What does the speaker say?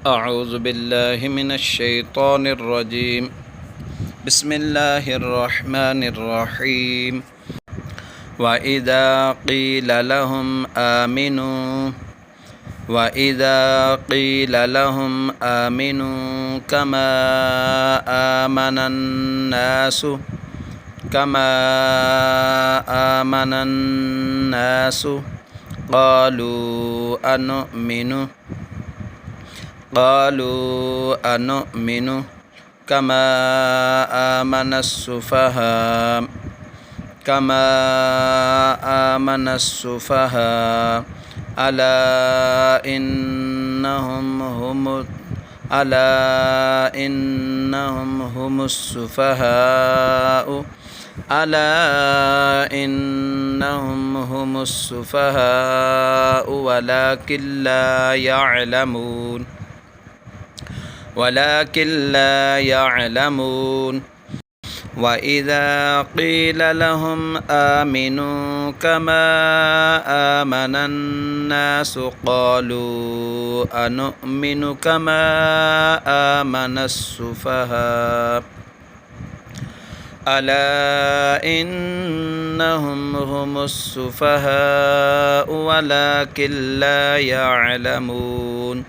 أعوذ بالله من الشيطان الرجيم بسم الله الرحمن الرحيم وإذا قيل لهم آمنوا كما آمن الناس قالوا أنؤمن كما آمن السفهاء ألا إنهم هم السفهاء ولكن لا يعلمون وإذا قيل لهم آمنوا كما آمن الناس قالوا أنؤمن كما آمن السفهاء ألا إنهم هم السفهاء ولكن لا يعلمون